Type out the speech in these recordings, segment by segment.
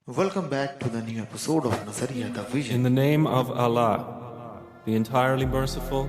Welcome back to the new episode of Nazariya the Vision. In the name of Allah, the entirely merciful,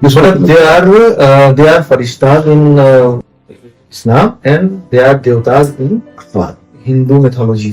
they are farishtas in Islam and they are devatas in Hindu mythology.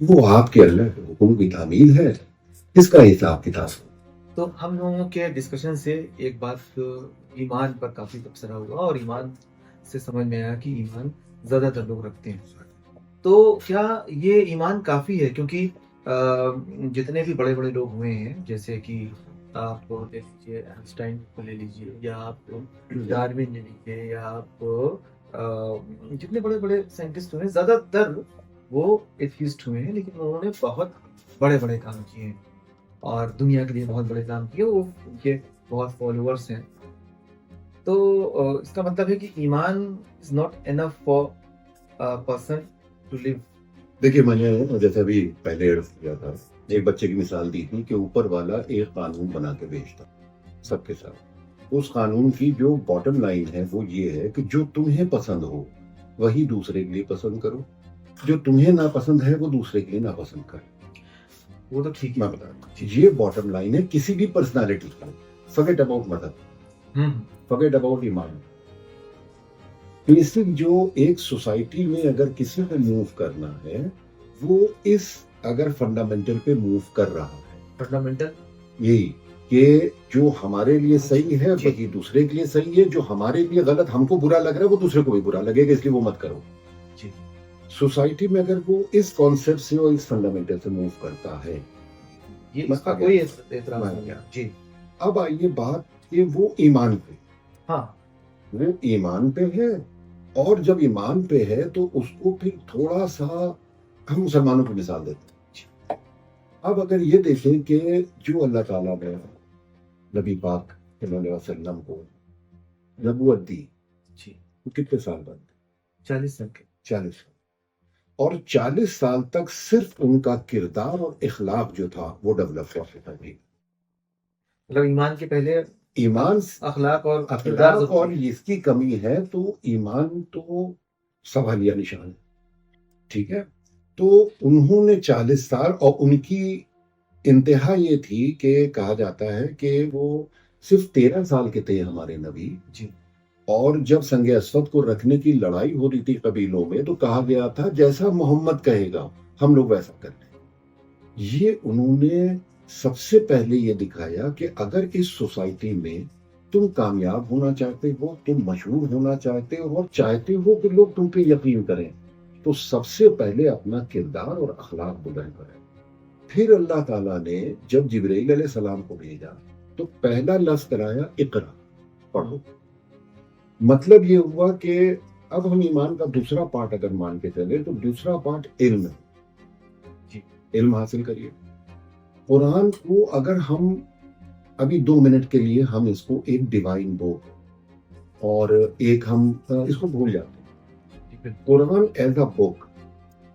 وہ آپ کے اللہ کے حکم کی تعمیل ہے، اس کا حساب کتاب۔ تو ہم لوگوں کے ڈسکشن سے ایک بات ایمان پر کافی تبصرہ ہوا، اور ایمان سے سمجھ میں آیا کہ ایمان زیادہ تر لوگ رکھتے ہیں۔ تو کیا یہ ایمان کافی ہے؟ کیونکہ جتنے بھی بڑے بڑے لوگ ہوئے ہیں، جیسے کہ آپ لے لیجیے آئنسٹائن کو لے لیجیے، یا آپ ڈارون لے لیجیے، یا آپ جتنے بڑے بڑے سائنٹسٹ ہوئے ہیں، زیادہ تر وہ ایتھیسٹ ہوئے ہیں، لیکن انہوں نے بہت بڑے بڑے کام کیے ہیں اور دنیا کے لیے بہت بڑے کام کیے، وہ ان کے بہت فالوورس ہیں۔ تو اس کا مطلب ہے کہ ایمان is not enough for person to live. دیکھیے، میں نے جیسے ابھی پہلے عرض کیا تھا، ایک بچے کی مثال دی تھی کہ اوپر والا ایک قانون بنا کے بھیجتا سب کے ساتھ۔ اس قانون کی جو باٹم لائن ہے وہ یہ ہے کہ جو تمہیں پسند ہو وہی دوسرے کے لیے پسند کرو، جو تمہیں ناپسند ہے وہ دوسرے کے لیے ناپسند کرو۔ وہ تو ٹھیک میں ہے، بتا رہا ہوں، یہ باٹم لائن ہے کسی بھی پرسنالٹی کا۔ فارگیٹ اباؤٹ مذہب، فارگیٹ اباؤٹ ایمان۔ بیسک جو ایک سوسائٹی میں اگر کسی کو موو کرنا ہے، وہ اس اگر فنڈامنٹل پہ موو کر رہا ہے، فنڈامنٹل یہی کہ جو ہمارے لیے صحیح ہے وہی دوسرے کے لیے صحیح ہے، جو ہمارے لیے غلط، ہم کو برا لگ رہا ہے، وہ دوسرے کو بھی برا لگے گا، اس لیے وہ مت کرو۔ جی، سوسائٹی میں اگر وہ اس کانسیپٹ سے اور اس فنڈامنٹل سے موو کرتا ہے، یہ اس کا کوئی اعتراض نہیں ہے۔ جی، اب آئیے بات کہ وہ ایمان پہ، ہاں، وہ ایمان پہ ہے، اور جب ایمان پہ ہے تو اس کو پھر تھوڑا سا ہم مسلمانوں کی مثال دیتے ہیں۔ اب اگر یہ دیکھیں کہ جو اللہ تعالیٰ نے نبی پاک صلی اللہ علیہ وسلم کو نبوت دی، جی، وہ کتنے سال بعد؟ 40 سال کے۔ 40 سال، اور 40 سال تک صرف ان کا کردار اور اخلاق جو تھا وہ ڈیولپ ہوا تھا۔ مطلب ایمان کے پہلے ایمان اخلاق اور اخلاق اور اس کی کمی ہے تو ایمان تو سوالیہ نشان ہے، ٹھیک ہے۔ تو انہوں نے 40 سال، اور ان کی انتہا یہ تھی کہ کہا جاتا ہے کہ وہ صرف 13 سال کے تھے ہمارے نبی، جی، اور جب سنگ اسود کو رکھنے کی لڑائی ہو رہی تھی قبیلوں میں تو کہا گیا تھا جیسا محمد کہے گا ہم لوگ ویسا کریں۔ یہ انہوں نے سب سے پہلے یہ دکھایا کہ اگر اس سوسائٹی میں تم کامیاب ہونا چاہتے ہو، تم مشہور ہونا چاہتے ہو اور چاہتے ہو کہ لوگ تم پہ یقین کریں، تو سب سے پہلے اپنا کردار اور اخلاق بلند کریں۔ پھر اللہ تعالیٰ نے جب جبرائیل علیہ السلام کو بھیجا تو پہلا لفظ کرایا اقرا، پڑھو۔ مطلب یہ ہوا کہ اب ہم ایمان کا دوسرا پارٹ اگر مان کے چلے تو دوسرا پارٹ علم ہے، جی، علم حاصل کریے۔ قرآن کو اگر ہم ابھی 2 منٹ کے لیے ہم اس کو ایک ڈیوائن بک اور ایک ہم اس کو بھول جاتے ہیں۔ قرآن ایز اے بک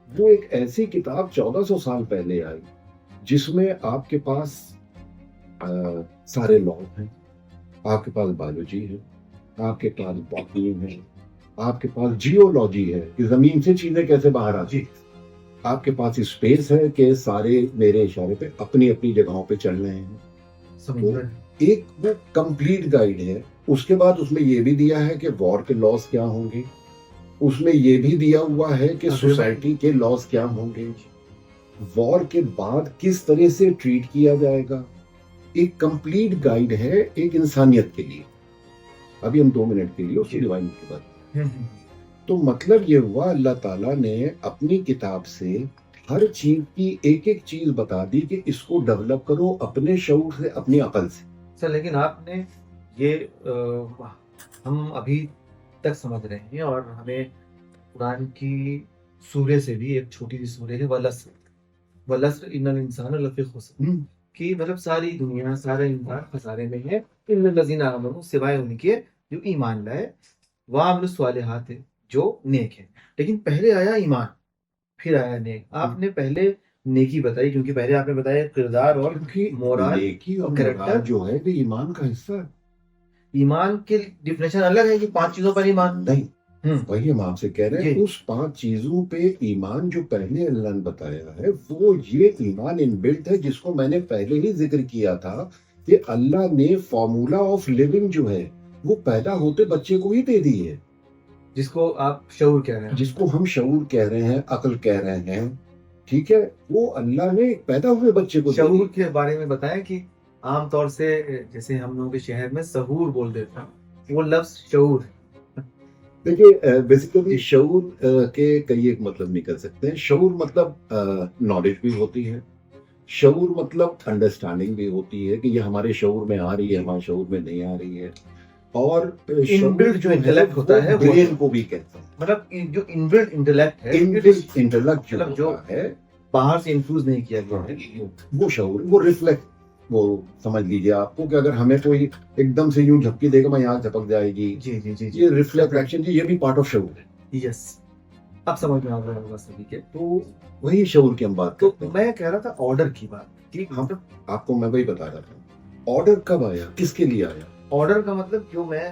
وہ ایک ایسی کتاب 1400 سال پہلے آئی جس میں آپ کے پاس سارے لاء ہیں، آپ کے پاس بایولوجی ہے، آپ کے پاس باٹنی ہے، آپ کے پاس جیولوجی ہے کہ زمین سے چیزیں کیسے باہر آتی ہیں، آپ کے پاس اسپیس ہے کہ سارے میرے اشارے پہ اپنی اپنی جگہوں پہ چل رہے ہیں۔ ایک وہ کمپلیٹ گائیڈ ہے۔ اس کے بعد اس میں یہ بھی دیا ہے کہ وار کے لاس کیا ہوں گے، اس میں یہ بھی دیا ہوا ہے کہ سوسائٹی کے لاس کیا ہوں گے، وار کے بعد کس طرح سے ٹریٹ کیا جائے گا۔ ایک کمپلیٹ گائیڈ ہے ایک انسانیت کے لیے۔ ابھی ہم 2 منٹ کے لیے اس ڈیوائن کے بعد، تو مطلب یہ ہوا اللہ تعالیٰ نے اپنی کتاب سے ہر چیز کی ایک ایک چیز بتا دی کہ اس کو ڈیولپ کرو اپنے شعور سے، اپنی عقل سے۔ سر لیکن آپ نے یہ ہم ابھی تک سمجھ رہے ہیں، اور ہمیں قرآن کی سورے سے بھی ایک چھوٹی سی سورے ہے وَالْعَصْرِ إِنَّ الْإِنسَانَ لَفِي خُسْرٍ، کہ مطلب ساری دنیا، سارے انسان خسارے میں ہے، إِلَّا الَّذِينَ آمَنُوا، سوائے ان کے جو ایمان لائے، وَعَمِلُوا الصَّالِحَاتِ، جو نیک ہے۔ لیکن پہلے آیا ایمان، پھر آیا نیک۔ آپ نے پہلے نیکی بتائی، کیونکہ پہلے آپ نے بتایا کردار اور مورال نیکی اور کریکٹر مورال جو ہے وہ ایمان کا حصہ ہے۔ ایمان کی ڈیفینیشن الگ ہے کہ 5 چیزوں پر ایمان نہیں، وہی ہم آپ سے کہہ رہے ہیں، جی۔ اس 5 چیزوں پہ ایمان جو پہلے اللہ نے بتایا ہے وہ یہ ایمان ان بلٹ ہے، جس کو میں نے پہلے ہی ذکر کیا تھا کہ اللہ نے فارمولا آف لیونگ جو ہے وہ پیدا ہوتے بچے کو ہی دے دی ہے، جس کو آپ شعور کہہ رہے ہیں۔ جس کو ہم شعور کہہ رہے ہیں، عقل کہہ رہے ہیں۔ ٹھیک ہے، وہ اللہ نے ایک پیدا ہوئے بچے کو دیا۔ شعور کے بارے میں بتائیں کہ عام طور سے جیسے ہم لوگوں کے شہر میں سحور بول دیتے ہیں، وہ لفظ شعور ہے۔ دیکھیے بیسیکلی شعور کے کئی ایک مطلب نکل سکتے ہیں۔ شعور مطلب نالج بھی ہوتی ہے، شعور مطلب انڈرسٹینڈنگ بھی ہوتی ہے کہ یہ ہمارے شعور میں آ رہی ہے، ہمارے شعور میں نہیں آ رہی ہے، اور Inbuilt جو intellect ہوتا ہے وہ برین کو بھی کہتے ہیں۔ مطلب جو انبلٹ انٹلیکٹ ہے، انٹلیکٹ جو مطلب جو ہوتا ہے باہر سے انفیوز نہیں کیا گیا ہے، وہ شعور، وہ ریفلیکٹ، وہ سمجھ لیجیے آپ کو کہ اگر ہمیں کوئی ایک دم سے یوں جھپکی دے گا میں یہاں جھپک جائے گی، جی جی جی یہ ریفلیکٹ ایکشن جی، یہ بھی پارٹ آف شعور ہے۔ یس، اب سمجھ میں آ رہا ہوگا سبھی کے۔ تو وہی شعور کی ہم بات تو کرتے ہیں۔ میں کہہ رہا تھا آرڈر کی بات، ٹھیک ہم آپ کو میں وہی بتا رہا تھا، آرڈر کب آیا، کس کے لیے آیا؟ آرڈر کا مطلب جو میں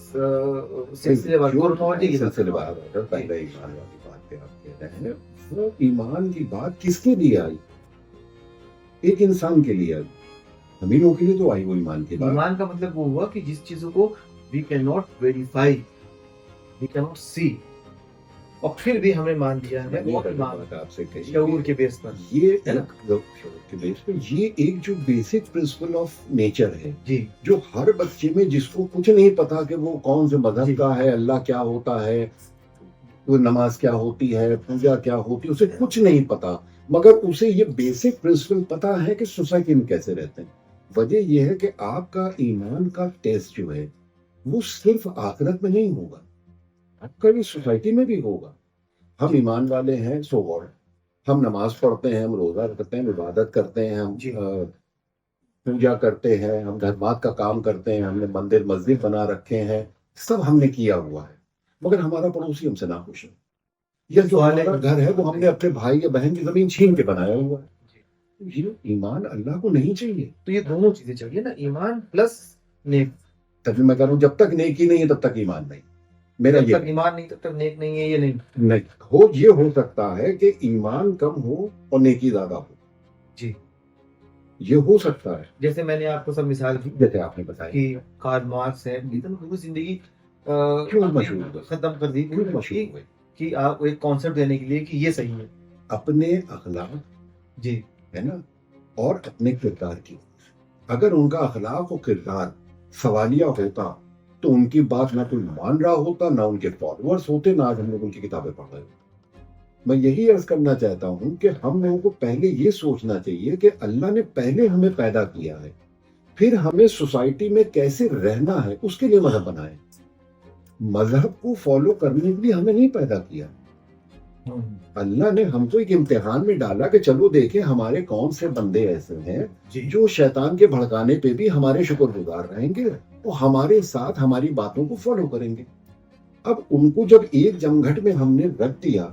سلسلے وار chronology کی بات سلسلے وار آرڈر، پہلا ایمان والی بات پہ آپ کہہ رہے ہیں، وہ ایمان کی بات کس کے لیے آئی؟ ایک انسان کے لیے آئی، امینوں کے لیے تو آئی وہ ایمان کی بات۔ ایمان کا مطلب وہ ہوا کہ جس چیزوں کو we can not verify, we can not see, اور پھر بھی ہمیں مان لیا ہے وہ ایمان آپ سے کہی شعور کے بیس پر۔ یہ شعور کے بیس پہ یہ ایک جو بیسک پرنسپل آف نیچر ہے، جی جو ہر بچے میں، جس کو کچھ نہیں پتا کہ وہ کون سے جی۔ مذہب کا ہے، اللہ کیا ہوتا ہے، وہ نماز کیا ہوتی ہے، پوجا کیا ہوتی ہے، اسے کچھ نہیں پتا، مگر اسے یہ بیسک پرنسپل پتا ہے کہ سوسائٹی میں کیسے رہتے ہیں۔ وجہ یہ ہے کہ آپ کا ایمان کا ٹیسٹ جو ہے وہ صرف آخرت میں نہیں ہوگا، آپ کا بھی سوسائٹی میں بھی ہوگا۔ ہم ایمان والے ہیں، سو واٹ، ہم نماز پڑھتے ہیں، ہم روزہ رکھتے ہیں، عبادت کرتے ہیں، ہم جی۔ پوجا کرتے ہیں، ہم دھرمات کا کام کرتے ہیں، ہم نے مندر مسجد بنا رکھے ہیں، سب ہم نے کیا ہوا ہے، مگر ہمارا پڑوسی ہم سے ناخوش ہے، یا جو ہمارا گھر ہے وہ ہم نے اپنے بھائی یا بہن کی زمین چھین کے بنایا ہوا ہے۔ یہ ایمان اللہ کو نہیں چاہیے۔ تو یہ دونوں چیزیں چاہیے نا، ایمان پلس نیک۔ تبھی میں کہہ رہا ہوں جب تک نیکی نہیں ہے تب تک ایمان نہیں، میرا جب یہ تک ایمان نہیں تب تک نیک نہیں ہے، یہ نہیں۔ نہیں یہ ہو سکتا ہے کہ ایمان کم ہو اور نیکی زیادہ ہو، جی یہ ہو سکتا ہے۔ جیسے میں نے آپ کو سب مثال دی جیسے آپ نے بتایا کہ کارل مارکس ہے، اتنی پوری زندگی کیوں مشہور ہوئے؟ ختم کر دی کیوں مشہور ہوئے؟ کہ آپ کو ایک کانسیپٹ دینے کے لیے کہ یہ صحیح ہے۔ اپنے اخلاق جی ہے نا، اور اپنے کردار کی، اگر ان کا اخلاق و کردار سوالیہ ہوتا تو ان کی بات نہ کوئی مان رہا ہوتا، نہ ان کے فالوورز ہوتے، نہ آج ہم لوگ ان کی کتابیں پڑھ رہے ہوتے۔ میں یہی عرض کرنا چاہتا ہوں کہ ہم لوگوں کو پہلے یہ سوچنا چاہیے کہ اللہ نے پہلے ہمیں پیدا کیا ہے، پھر ہمیں سوسائٹی میں کیسے رہنا ہے اس کے لیے مذہب بنائے۔ مذہب کو فالو کرنے کے لیے ہمیں نہیں پیدا کیا، اللہ نے ہم کو ایک امتحان میں ڈالا کہ چلو دیکھیں ہمارے کون سے بندے ایسے ہیں جی جو شیطان کے بھڑکانے پہ بھی ہمارے شکر گزار رہیں گے، وہ ہمارے ساتھ ہماری باتوں کو فالو کریں گے۔ اب ان کو جب ایک جمگھٹ میں ہم نے رکھ دیا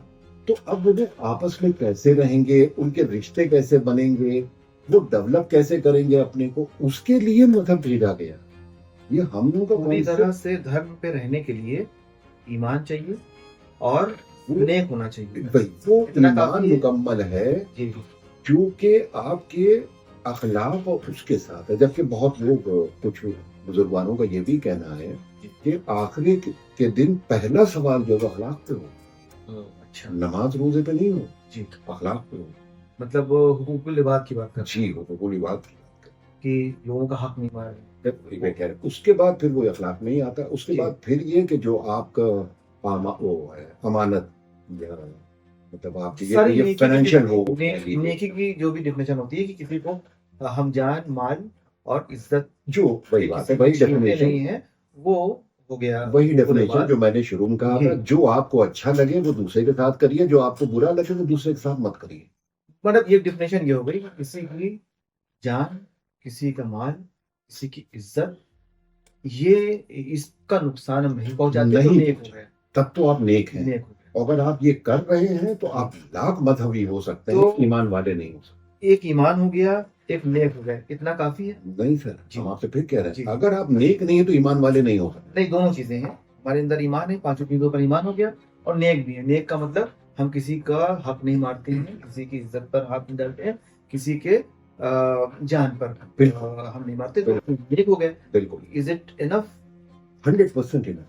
تو اب انہیں آپس میں کیسے رہیں گے، ان کے رشتے کیسے بنیں گے، وہ ڈیولپ کیسے کریں گے اپنے کو، اس کے لیے مذہب بھیجا گیا۔ یہ ہم لوگوں کا پوری طرح سے دھرم پہ رہنے کے لیے ایمان چاہیے اور نیک ہونا چاہیے۔ وہ اتنا ایمان کافی ہے۔ مکمل ہے جی جو کہ آپ کے اخلاق اور اس کے ساتھ ہے، جبکہ بہت لوگ، کچھ بزرگانوں کا یہ بھی کہنا ہے کہ آخری کے دن پہلا سوال جو ہے اخلاق پہ ہو، اچھا، نماز روزے پہ نہیں ہو، جی اخلاق پہ ہو۔ مطلب حقوق العباد کی بات کر جی ہو تو کوئی بات کہ لوگوں کا حق نہیں مار رہے۔ میں کہہ رہا ہوں اس کے بعد پھر وہ اخلاق نہیں آتا، اس کے جی۔ بعد پھر یہ کہ جو آپ کا وہ ہے امانت، یا مطلب آپ کی ساری یہ فائنینشیل ہو، نیکی کی جو بھی ڈیفینیشن ہوتی ہے کہ کسی کو ہم جان، مال اور عزت جو وہی بات ہے، وہی ڈیفینیشن نہیں ہے، وہ ہو گیا۔ وہی ڈیفینیشن جو میں نے شروع میں کہا تھا، جو آپ کو اچھا لگے وہ دوسرے کے ساتھ کریے، جو آپ کو برا لگے وہ دوسرے کے ساتھ مت کریے۔ مطلب یہ ڈیفینیشن یہ ہو گئی کہ کسی کی جان، کسی کا مال، کسی کی عزت، یہ اس کا نقصان ہم نہیں پہنچاتے تو نہیں، نیک ہو گئے، تب تو آپ نیک ہیں۔ نیک ہو گئے۔ اگر آپ یہ کر رہے ہیں تو آپ لاکھ مذہبی ہو سکتے ہیں، تو ایمان والے نہیں ہو سکتے۔ ایک ایمان ہو گیا، ایک نیک ہو گئے، اتنا کافی ہے؟ نہیں سر، جی۔ ہم آپ سے پھر کہہ رہے جی۔ ہیں اگر آپ نیک نہیں ہیں تو ایمان والے نہیں ہو سکتے۔ نہیں، دونوں چیزیں ہیں، ہمارے اندر ایمان ہے، پانچوں چیزوں پر ایمان ہو گیا، اور نیک بھی ہے۔ نیک کا مطلب ہم کسی کا حق نہیں مارتے ہیں، کسی کی عزت پر ہاتھ نہیں ڈالتے ہیں، کسی کے جان پر بالکل۔ ہم نہیں مارتے، تو نیک ہو گئے۔ بالکل از اٹ انف؟ 100%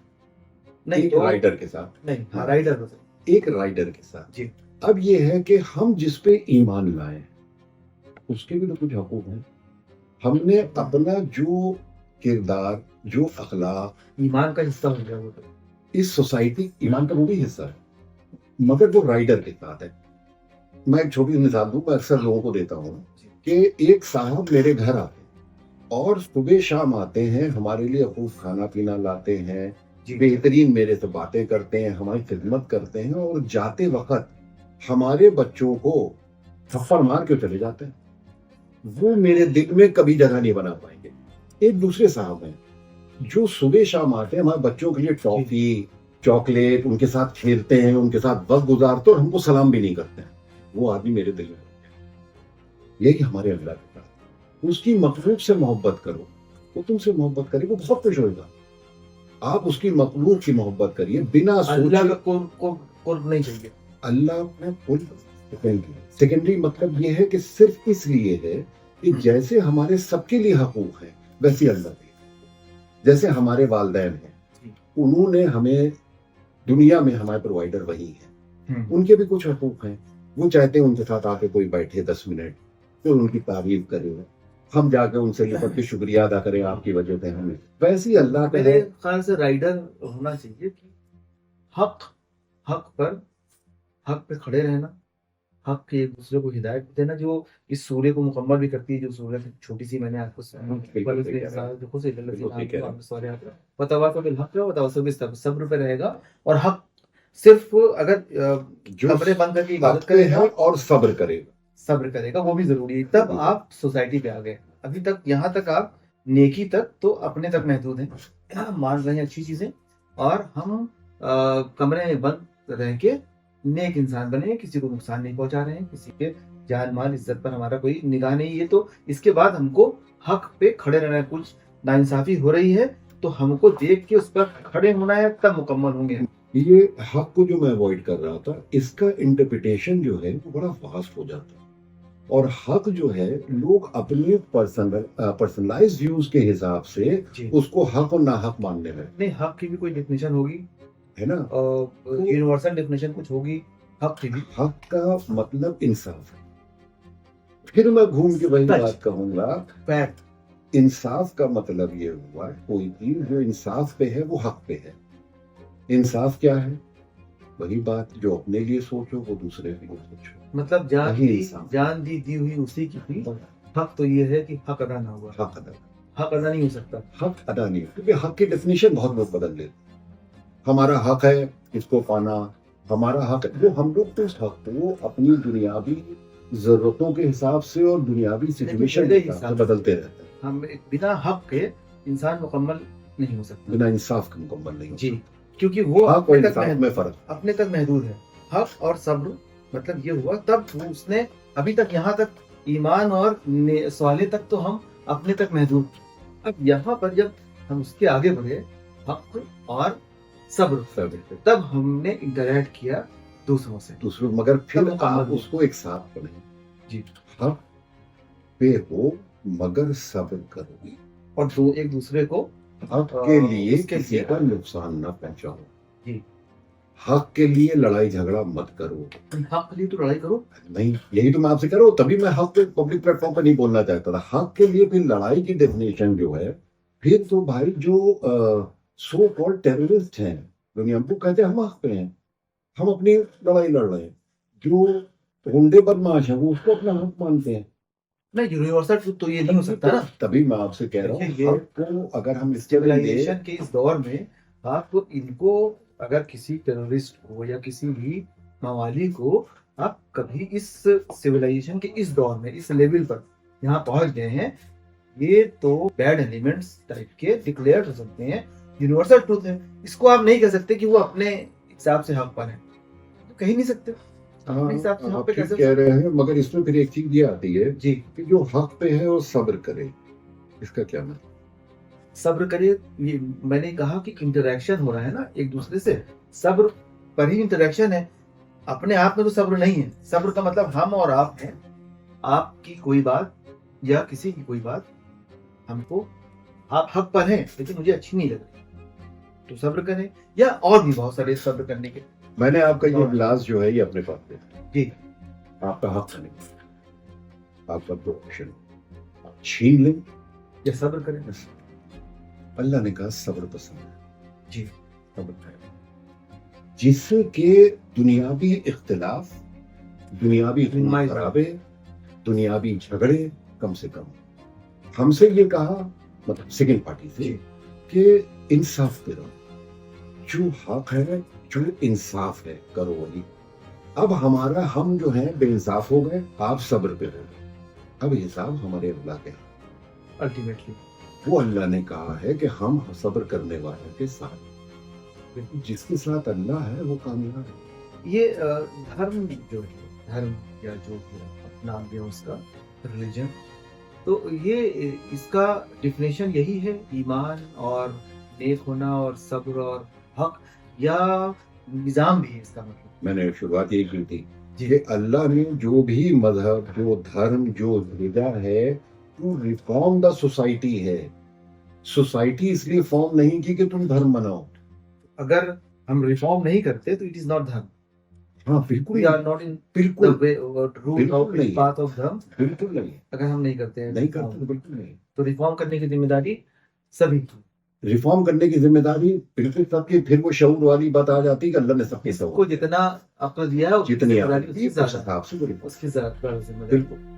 نہیں ایک تو رائڈر کے ساتھ، نہیں، ہاں رائڈر ہو سکتا ایک رائڈر کے ساتھ جی۔ اب یہ ہے کہ ہم جس پہ ایمان لائیں اس کے بھی تو کچھ حقوق ہیں. ہم نے اپنا جو کردار، جو اخلاق ایمان کا حصہ ہو گیا وہ تو. اس سوسائٹی، ایمان کا وہ بھی حصہ ہے مگر وہ رائڈر کے ساتھ ہے. میں ایک چھوٹی مثال دوں، میں اکثر لوگوں کو دیتا ہوں کہ ایک صاحب میرے گھر آتے ہیں اور صبح شام آتے ہیں، ہمارے لیے خوب کھانا پینا لاتے ہیں، بہترین میرے سے باتیں کرتے ہیں، ہماری خدمت کرتے ہیں، اور جاتے وقت ہمارے بچوں کو تھپڑ مار کے چلے جاتے ہیں. وہ میرے دل میں کبھی جگہ نہیں بنا پائیں گے. ایک دوسرے صاحب ہیں جو صبح شام آتے ہیں، ہمارے بچوں کے لیے ٹافی، چاکلیٹ، ان کے ساتھ کھیلتے ہیں، ان کے ساتھ وقت گزارتے اور ہم کو سلام بھی نہیں کرتے ہیں. وہ آدمی میرے دل میں یہی ہمارے اللہ کے ساتھ. اس کی مخلوق سے محبت کرو، وہ تم سے محبت کرے، وہ بہت خوش ہوگا. آپ اس کی مخلوق کی محبت کریے بنا اللہ سوچے. کا قرب نہیں چاہیے. اللہ میں سیکنڈری مطلب یہ ہے کہ صرف اس لیے ہے کہ جیسے ہمارے سب کے لیے حقوق ہیں ویسے اللہ کے. جیسے ہمارے والدین ہیں، انہوں نے ہمیں دنیا میں ہمارے پرووائڈر وہی ہیں، ان کے بھی کچھ حقوق ہیں. وہ چاہتے ہیں ان کے ساتھ آ کے کوئی بیٹھے 10 منٹ، پھر ان کی تعریف کرے، ہم جا کے ان سے لپٹ کے شکریہ ادا کریں، آپ کی وجہ سے ہمیں. ویسے ہی اللہ کا میرے ہے. خیال سے رائڈر ہونا چاہیے کہ حق پہ کھڑے رہنا، حق کے ایک دوسرے کو ہدایت دینا، جو اس سورے کو مکمل بھی کرتی ہے. جو سورہ چھوٹی سی میں نے آپ کو صبر پہ رہے گا، اور حق صرف اگر کمرے بند کر کے عبادت کرے گا اور صبر کرے گا وہ بھی ضروری ہے. تب آپ سوسائٹی پہ آ گئے. ابھی تک یہاں تک آپ نیکی تک تو اپنے تک محدود ہیں، ہم مان رہے ہیں اچھی چیزیں، اور ہم کمرے میں بند رہ کے نیک انسان بنے، کسی کو نقصان نہیں پہنچا رہے ہیں، کسی کے جان مال عزت پر ہمارا کوئی نگاہ نہیں ہے. تو اس کے بعد ہم کو حق پہ کھڑے رہنا ہے. کچھ ناانصافی ہو رہی ہے تو ہم کو دیکھ کے اس پر کھڑے ہونا ہے، تب مکمل ہوں گے. یہ حق کو جو میں اوائڈ کر رہا تھا، اس کا انٹرپریٹیشن جو ہے وہ بڑا واسٹ ہو جاتا ہے. اور حق جو ہے لوگ اپنے پرسنلائز ویوز کے حساب سے اس کو حق اور ناحق ماننے میں. نہیں، حق کی بھی کوئی ڈیفینیشن ہوگی ہے نا، یونیورسل ڈیفینیشن کچھ ہوگی حق کی بھی. حق کا مطلب انصاف ہے. پھر میں گھوم کے وہی بات کہوں گا، فیکٹ. انصاف کا مطلب یہ ہوا کوئی چیز جو انصاف پہ ہے وہ حق پہ ہے. انصاف کیا ہے؟ وہی بات جو اپنے لیے سوچو وہ دوسرے کے لیے سوچو. مطلب جان دی ہوئی اسی کی تھی. حق تو یہ ہے کہ حق ادا نہ ہوا. حق ادا نہیں ہو سکتا. حق ادا نہیں، کیونکہ حق کی ڈیفینیشن بہت لوگ بدل لیتے. ہمارا حق ہے اس کو پانا، ہمارا حق ہے. وہ ہم لوگ تو اس حق کو اپنی دنیاوی ضرورتوں کے حساب سے اور دنیاوی سچویشن کے حساب سے بدلتے رہتے ہیں. ہم بنا حق کے انسان مکمل نہیں ہو سکتا، بنا انصاف کے مکمل نہیں ہو جی، کیونکہ وہ حق اور انصاف میں فرق. اپنے تک محدود ہے. حق اور صبر مطلب یہ ہوا تب اس نے ابھی تک یہاں تک ایمان اور سوالے تک تو ہم اپنے تک محدود. اب یہاں پر جب ہم اس کے آگے بڑھے حق اور صبر، تب ہم نے انٹریکٹ کیا دوسروں سے. مگر پھر آپ اس کو ایک ساتھ پڑھیں جی. حق پہ ہو مگر صبر کرو، اور ایک دوسرے کو حق کے لیے کسی کا نقصان نہ پہنچاؤ. جی. حق کے لیے لڑائی جھگڑا مت کرو. حق کے لیے تو لڑائی کرو نہیں، یہی تو میں آپ سے کہہ رہا ہوں. تبھی میں حق پہ پبلک پلیٹ فارم پہ نہیں بولنا چاہتا تھا. حق کے لیے پھر لڑائی کی ڈیفینیشن جو ہے، پھر تو بھائی جو سو کالڈ ٹیررسٹ ہیں دنیا میں، وہ کہتے ہیں ہم حق پہ ہیں، ہم اپنی لڑائی لڑ رہے ہیں. جو غنڈے بدماش ہیں وہ اس کو اپنا حق مانتے ہیں. نہیں، یونیورسل تو یہ نہیں ہو سکتا نا. تبھی میں آپ سے کہہ رہا ہوں حق کو اگر ہم سویلائزیشن کے اس دور میں آپ ان کو اگر کسی ٹیررسٹ کو یا کسی بھی موالی کو آپ کبھی اس سویلائزیشن کے اس دور میں اس لیول پر یہاں پہنچ گئے ہیں، یہ تو بیڈ ایلیمنٹس ٹائپ کے ڈکلیئر ہو سکتے ہیں. یونیورسل ٹروتھ ہے، اس کو آپ نہیں کہہ سکتے کہ وہ اپنے حساب سے حق پر ہیں. کہہ نہیں سکتے. آپ کہہ رہے ہیں، مگر اس میں پھر ایک چیز یہ آتی ہے جی کہ جو حق پہ ہے وہ صبر کرے. اس کا کیا مطلب؟ صبر کرے، یہ میں نے کہا کہ انٹریکشن ہو رہا ہے نا ایک دوسرے سے، صبر پر ہی انٹریکشن ہے. اپنے آپ میں تو صبر نہیں ہے. صبر کا مطلب ہم اور آپ ہیں. آپ کی کوئی بات یا کسی کی کوئی بات ہم کو، آپ حق پر ہیں لیکن مجھے اچھی نہیں لگ رہی، تو صبر کریں. یا اور بھی بہت سارے صبر کرنے کے. میں نے آپ کا یہ اجلاس جو ہے یہ اپنے پاس جی آپ کا حق نہیں، آپ کا پروفیشن آپ چھین لیں. یا صبر کریں. اللہ نے کہا صبر پسند ہے. جی صبر کریں جس سے کہ دنیاوی اختلاف، دنیاوی خرابے، دنیاوی جھگڑے کم سے کم. ہم سے یہ کہا مطلب سیکنڈ پارٹی سے کہ انصاف کرو، جو حق ہے جو انصاف ہے کرو وہی. اب ہمارا ہم جو ہیں بے انصاف ہو گئے، آپ صبر پہ ہو گئے. اب حساب ہمارے اللہ کے ہاں. الٹیمیٹلی وہ اللہ نے کہا ہے کہ ہم صبر کرنے والوں کے ساتھ، جس کے ساتھ اللہ ہے وہ کامیاب ہے. یہ دھرم جو ہے، دھرم یا جو نام دیں اس کا ریلیجن، تو یہ اس کا ڈیفینیشن یہی ہے، ایمان اور نیک ہونا اور صبر اور حق، یا نظام بھی ہے اس کا مطلب؟ میں نے شروعات یہی کی تھی جی کہ اللہ نے جو بھی مذہب، جو دھرم، جو بھیجا ہے وہ ریفارم دا سوسائٹی ہے. سوسائٹی اس لیے فارم نہیں کی کہ تم دھرم بناؤ. اگر ہم ریفارم نہیں کرتے تو اٹ از ناٹ دھرم. ہاں بالکل وی آر ناٹ ان بالکل روٹ آف نہیں. پاتھ آف دھرم. بالکل نہیں، اگر ہم نہیں کرتے ہیں نہیں کرتے، بالکل نہیں. تو ریفارم کرنے کی ذمہ داری سبھی کی. ریفارم کرنے کی ذمہ داری بالکل سب کی. پھر وہ شعور والی بات آ جاتی ہے کہ اللہ نے سب کی اس کو جتنا عقل دیا ہے جتنی اس کی زیادہ حساب سے ذمہ داری. بالکل